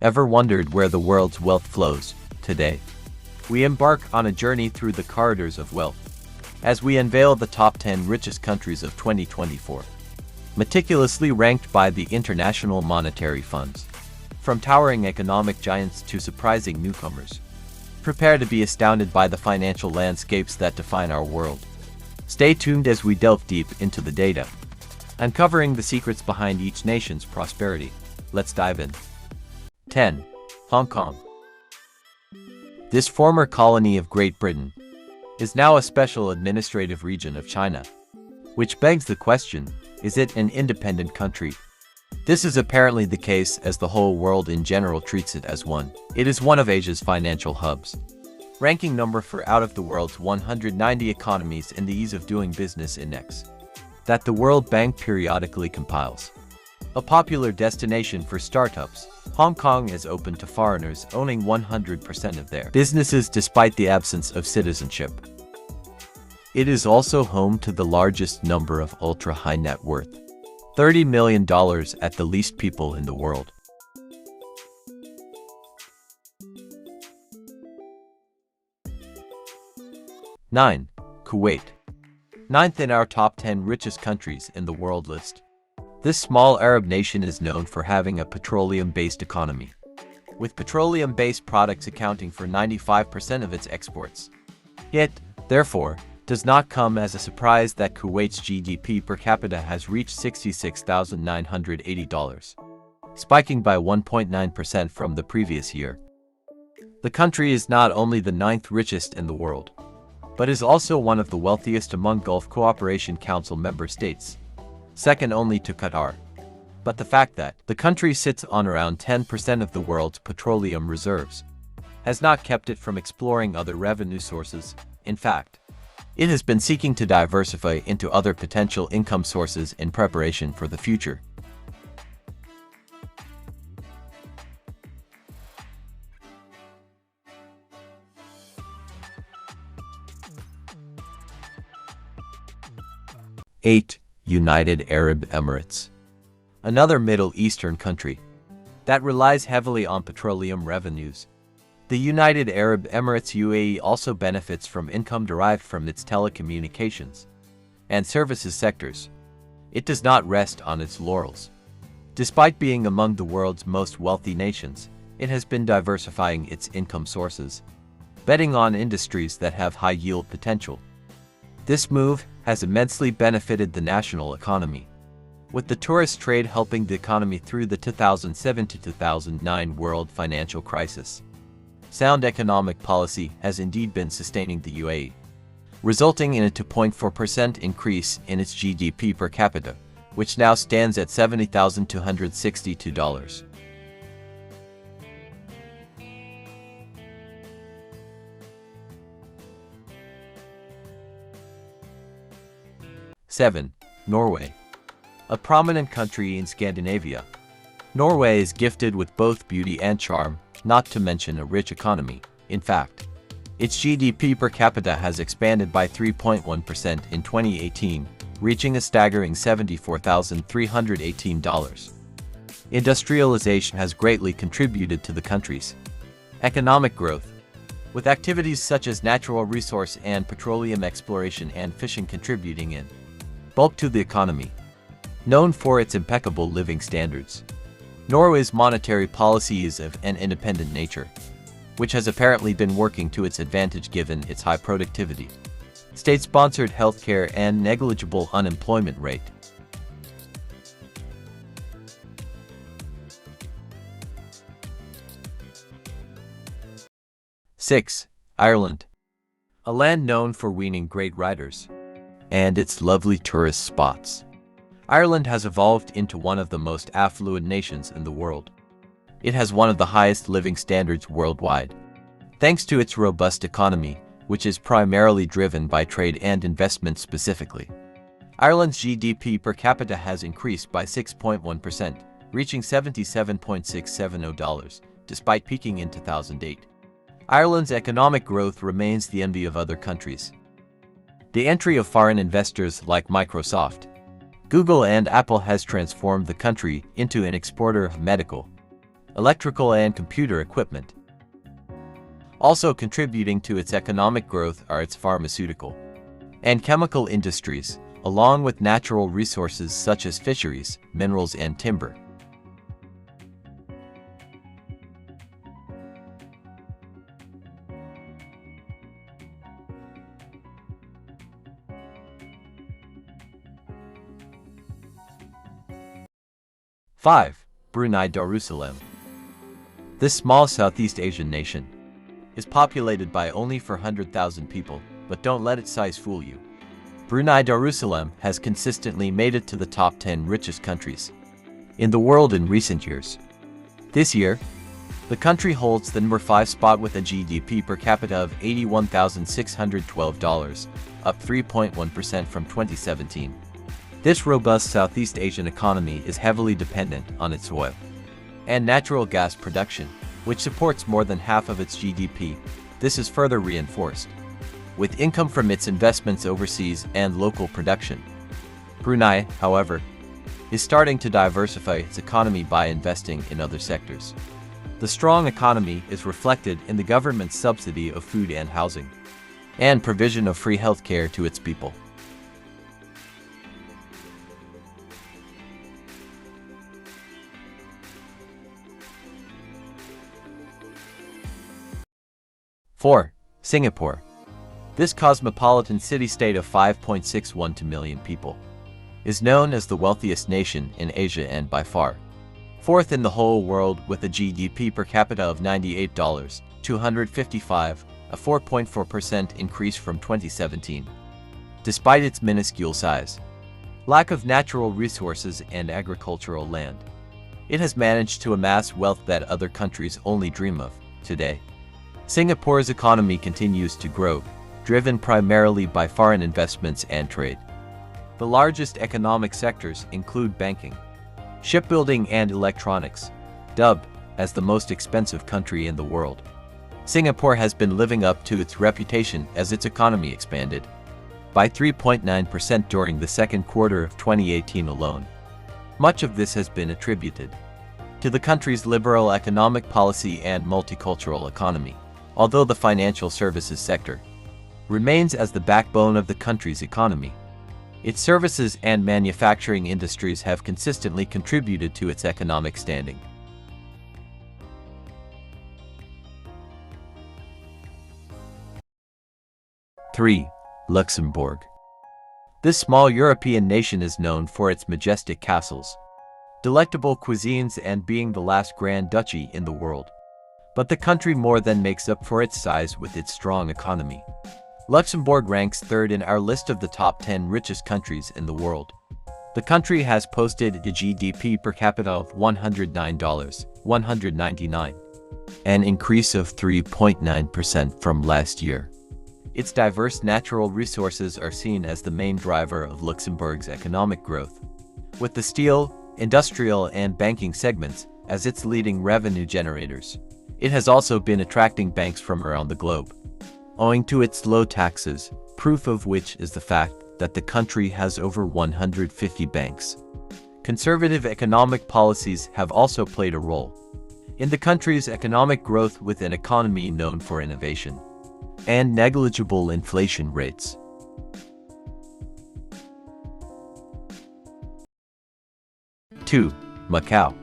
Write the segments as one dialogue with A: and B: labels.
A: Ever wondered where the world's wealth flows today? We embark on a journey through the corridors of wealth as we unveil the top 10 richest countries of 2024, meticulously ranked by the International Monetary Funds. From towering economic giants to surprising newcomers, prepare to be astounded by the financial landscapes that define our world. Stay tuned as we delve deep into the data, uncovering the secrets behind each nation's prosperity. Let's dive in. 10. Hong Kong. This former colony of Great Britain is now a special administrative region of China, which begs the question, is it an independent country? This is apparently the case, as the whole world in general treats it as one. It is one of Asia's financial hubs, ranking number 4 out of the world's 190 economies in the Ease of Doing Business Index that the World Bank periodically compiles. A popular destination for startups, Hong Kong is open to foreigners owning 100% of their businesses despite the absence of citizenship. It is also home to the largest number of ultra-high net worth, $30 million at the least people in the world. Nine. Kuwait. 9th in our top 10 richest countries in the world list. This small Arab nation is known for having a petroleum-based economy, with petroleum-based products accounting for 95% of its exports. It, therefore, does not come as a surprise that Kuwait's GDP per capita has reached $66,980, spiking by 1.9% from the previous year. The country is not only the 9th richest in the world, but is also one of the wealthiest among Gulf Cooperation Council member states, second only to Qatar. But the fact that the country sits on around 10% of the world's petroleum reserves has not kept it from exploring other revenue sources. In fact, it has been seeking to diversify into other potential income sources in preparation for the future. Eight. United Arab Emirates. Another Middle Eastern country that relies heavily on petroleum revenues. The United Arab Emirates UAE also benefits from income derived from its telecommunications and services sectors. It does not rest on its laurels. Despite being among the world's most wealthy nations, it has been diversifying its income sources, betting on industries that have high yield potential. This move has immensely benefited the national economy, with the tourist trade helping the economy through the 2007 to 2009 world financial crisis. Sound economic policy has indeed been sustaining the UAE, resulting in a 2.4% increase in its GDP per capita, which now stands at $70,262. 7. Norway. A prominent country in Scandinavia, Norway is gifted with both beauty and charm, not to mention a rich economy. In fact, its GDP per capita has expanded by 3.1% in 2018, reaching a staggering $74,318. Industrialization has greatly contributed to the country's economic growth, with activities such as natural resource and petroleum exploration and fishing contributing in bulk to the economy. Known for its impeccable living standards, Norway's monetary policy is of an independent nature, which has apparently been working to its advantage given its high productivity, state-sponsored healthcare, and negligible unemployment rate. Six. Ireland. A land known for weaning great writers and its lovely tourist spots. Ireland has evolved into one of the most affluent nations in the world. It has one of the highest living standards worldwide, thanks to its robust economy, which is primarily driven by trade and investment specifically. Ireland's GDP per capita has increased by 6.1%, reaching $77,670, despite peaking in 2008. Ireland's economic growth remains the envy of other countries. The entry of foreign investors like Microsoft, Google, and Apple has transformed the country into an exporter of medical, electrical and computer equipment. Also contributing to its economic growth are its pharmaceutical and chemical industries, along with natural resources such as fisheries, minerals, and timber. Five, Brunei Darussalam. This small Southeast Asian nation is populated by only 400,000 people, but don't let its size fool you. Brunei Darussalam has consistently made it to the top 10 richest countries in the world in recent years. This year, the country holds the number 5 spot with a GDP per capita of $81,612, up 3.1% from 2017. This robust Southeast Asian economy is heavily dependent on its oil and natural gas production, which supports more than half of its GDP. This is further reinforced with income from its investments overseas and local production. Brunei, however, is starting to diversify its economy by investing in other sectors. The strong economy is reflected in the government's subsidy of food and housing, and provision of free health care to its people. Four, Singapore. This cosmopolitan city-state of 5.612 million people is known as the wealthiest nation in Asia and by far fourth in the whole world with a GDP per capita of $98,255, a 4.4% increase from 2017. Despite its minuscule size, lack of natural resources and agricultural land, it has managed to amass wealth that other countries only dream of today. Singapore's economy continues to grow, driven primarily by foreign investments and trade. The largest economic sectors include banking, shipbuilding, and electronics. Dubbed as the most expensive country in the world, Singapore has been living up to its reputation as its economy expanded by 3.9% during the second quarter of 2018 alone. Much of this has been attributed to the country's liberal economic policy and multicultural economy. Although the financial services sector remains as the backbone of the country's economy, its services and manufacturing industries have consistently contributed to its economic standing. Three, Luxembourg. This small European nation is known for its majestic castles, delectable cuisines, and being the last Grand Duchy in the world. But the country more than makes up for its size with its strong economy. Luxembourg ranks third in our list of the top 10 richest countries in the world. The country has posted a GDP per capita of $109,199, an increase of 3.9% from last year. Its diverse natural resources are seen as the main driver of Luxembourg's economic growth, with the steel, industrial, and banking segments as its leading revenue generators. It has also been attracting banks from around the globe, owing to its low taxes, proof of which is the fact that the country has over 150 banks. Conservative economic policies have also played a role in the country's economic growth, with an economy known for innovation and negligible inflation rates. 2. Macau.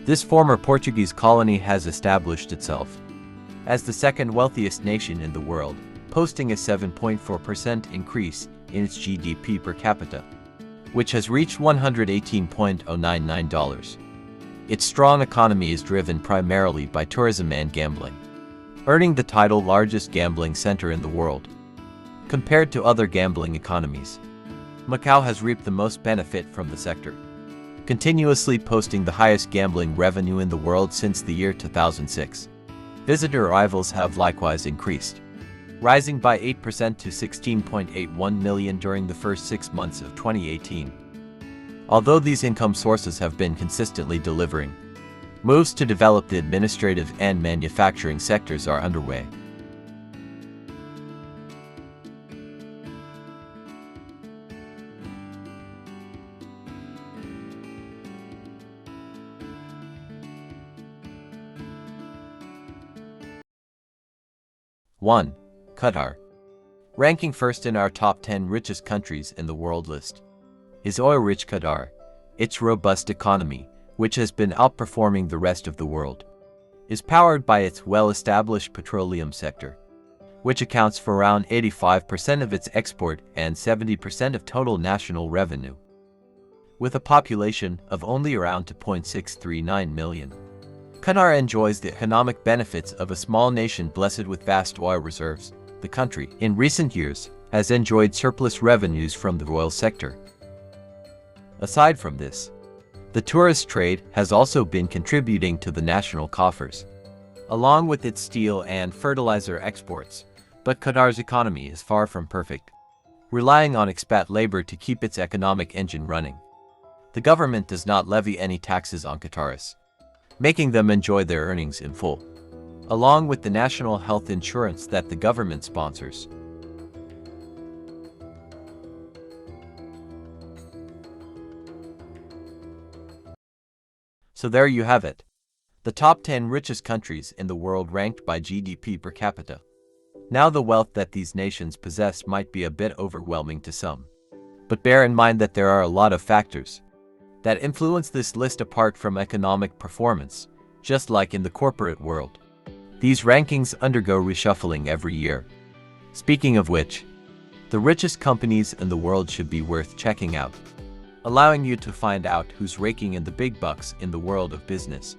A: This former Portuguese colony has established itself as the second wealthiest nation in the world, posting a 7.4% increase in its GDP per capita, which has reached $118.099. Its strong economy is driven primarily by tourism and gambling, earning the title largest gambling center in the world. Compared to other gambling economies, Macau has reaped the most benefit from the sector, continuously posting the highest gambling revenue in the world since the year 2006. Visitor arrivals have likewise increased, rising by 8% to 16.81 million during the first 6 months of 2018. Although these income sources have been consistently delivering, moves to develop the administrative and manufacturing sectors are underway. 1. Qatar. Ranking first in our top 10 richest countries in the world list is oil-rich Qatar. Its robust economy, which has been outperforming the rest of the world, is powered by its well-established petroleum sector, which accounts for around 85% of its export and 70% of total national revenue. With a population of only around 2.639 million, Qatar enjoys the economic benefits of a small nation blessed with vast oil reserves. The country, in recent years, has enjoyed surplus revenues from the oil sector. Aside from this, the tourist trade has also been contributing to the national coffers, along with its steel and fertilizer exports. But Qatar's economy is far from perfect, relying on expat labor to keep its economic engine running. The government does not levy any taxes on Qataris, making them enjoy their earnings in full, along with the national health insurance that the government sponsors. So there you have it. The top 10 richest countries in the world ranked by GDP per capita. Now the wealth that these nations possess might be a bit overwhelming to some. But bear in mind that there are a lot of factors that influence this list apart from economic performance, just like in the corporate world. These rankings undergo reshuffling every year. Speaking of which, the richest companies in the world should be worth checking out, allowing you to find out who's raking in the big bucks in the world of business.